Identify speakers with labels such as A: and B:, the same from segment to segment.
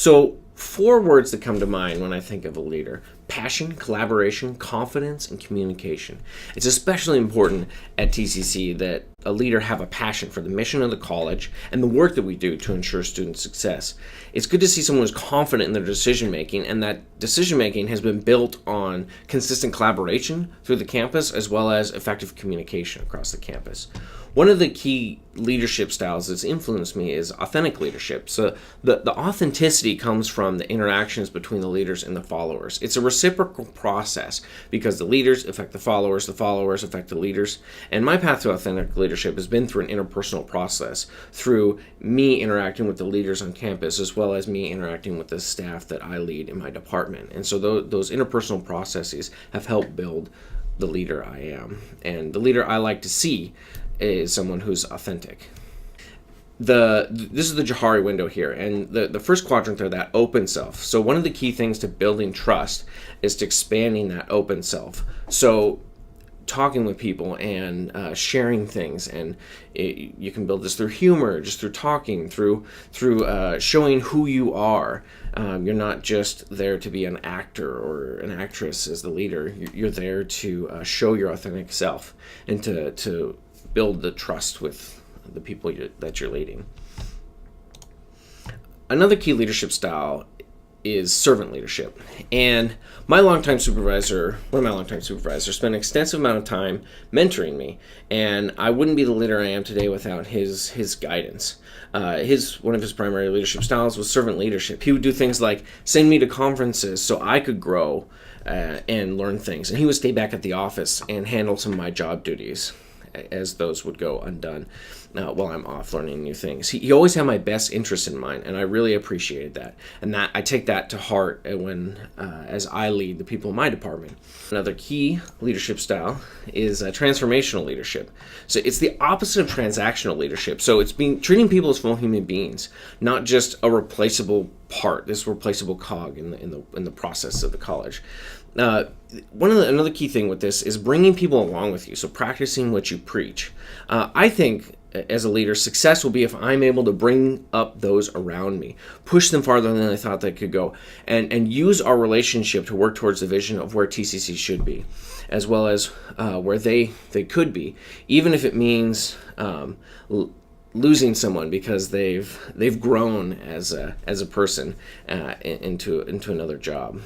A: So 4 words that come to mind when I think of a leader: passion, collaboration, confidence, and communication. It's especially important at TCC that a leader have a passion for the mission of the college and the work that we do to ensure student success. It's good to see someone who's confident in their decision making, and that decision making has been built on consistent collaboration through the campus as well as effective communication across the campus. One of the key leadership styles that's influenced me is authentic leadership. So the authenticity comes from the interactions between the leaders and the followers. It's a reciprocal process because the leaders affect the followers affect the leaders. And my path to authentic leadership has been through an interpersonal process, through me interacting with the leaders on campus as well as me interacting with the staff that I lead in my department. And so those interpersonal processes have helped build the leader I am. And the leader I like to see is someone who's authentic. This is the Johari window here, and the first quadrant there, that open self. So one of the key things to building trust is to expanding that open self. So talking with people and sharing things, and you can build this through humor, just through talking, through showing who you are. You're not just there to be an actor or an actress as the leader. You're there to show your authentic self and to build the trust with the people that you're leading. Another key leadership style is servant leadership. And one of my longtime supervisors spent an extensive amount of time mentoring me, and I wouldn't be the leader I am today without his guidance. One of his primary leadership styles was servant leadership. He would do things like send me to conferences so I could grow and learn things, and he would stay back at the office and handle some of my job duties as those would go undone while I'm off learning new things. He always had my best interest in mind, and I really appreciated that. And that I take that to heart as I lead the people in my department. Another key leadership style is transformational leadership. So it's the opposite of transactional leadership. So it's treating people as full human beings, not just a replaceable part, this replaceable cog in the process of the college. Another key thing with this is bringing people along with you, so practicing what you preach. I think as a leader, success will be if I'm able to bring up those around me, push them farther than I thought they could go, and use our relationship to work towards the vision of where TCC should be, as well as where they could be, even if it means losing someone because they've grown as a person into another job.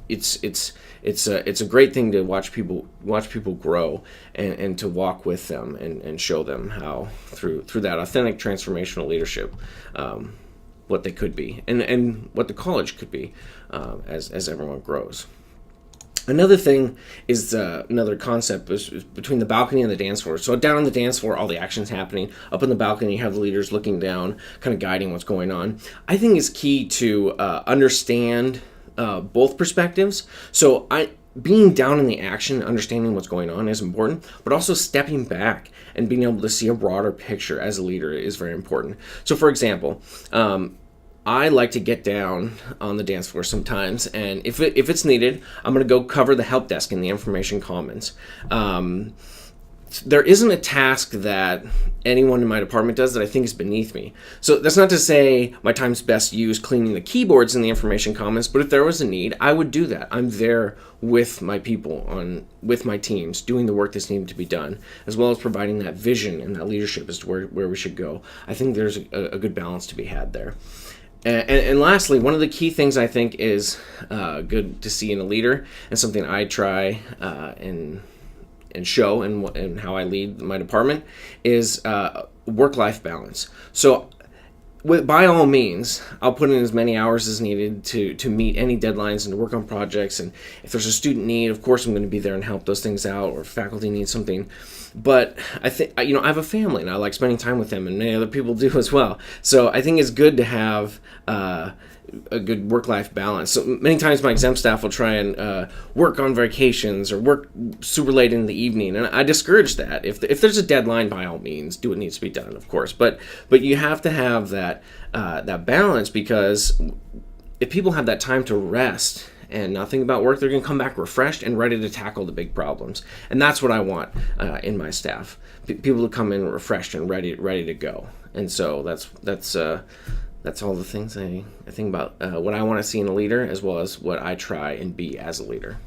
A: It's a great thing to watch people grow and to walk with them and show them how through that authentic transformational leadership what they could be and what the college could be as everyone grows. Another thing is another concept is between the balcony and the dance floor. So down on the dance floor, all the action's happening. Up on the balcony, you have the leaders looking down, kind of guiding what's going on. I think it's key to understand both perspectives. So being down in the action, understanding what's going on is important, but also stepping back and being able to see a broader picture as a leader is very important. So for example, I like to get down on the dance floor sometimes, and if it's needed, I'm going to go cover the help desk in the information commons. There isn't a task that anyone in my department does that I think is beneath me. So that's not to say my time's best used cleaning the keyboards in the information commons, but if there was a need, I would do that. I'm there with my people, with my teams, doing the work that's needed to be done, as well as providing that vision and that leadership as to where we should go. I think there's a good balance to be had there. And lastly, one of the key things I think is good to see in a leader, and something I try and show and how I lead my department, is work-life balance. So by all means, I'll put in as many hours as needed to meet any deadlines and to work on projects. And if there's a student need, of course I'm going to be there and help those things out, or if faculty needs something. But I think, I have a family and I like spending time with them, and many other people do as well. So I think it's good to have a good work-life balance. So many times my exempt staff will try and work on vacations or work super late in the evening, and I discourage that. If there's a deadline, by all means, do what needs to be done, of course. But you have to have that balance, because if people have that time to rest and not think about work, they're going to come back refreshed and ready to tackle the big problems. And that's what I want in my staff. People to come in refreshed and ready to go. And so that's that's all the things I think about what I want to see in a leader, as well as what I try and be as a leader.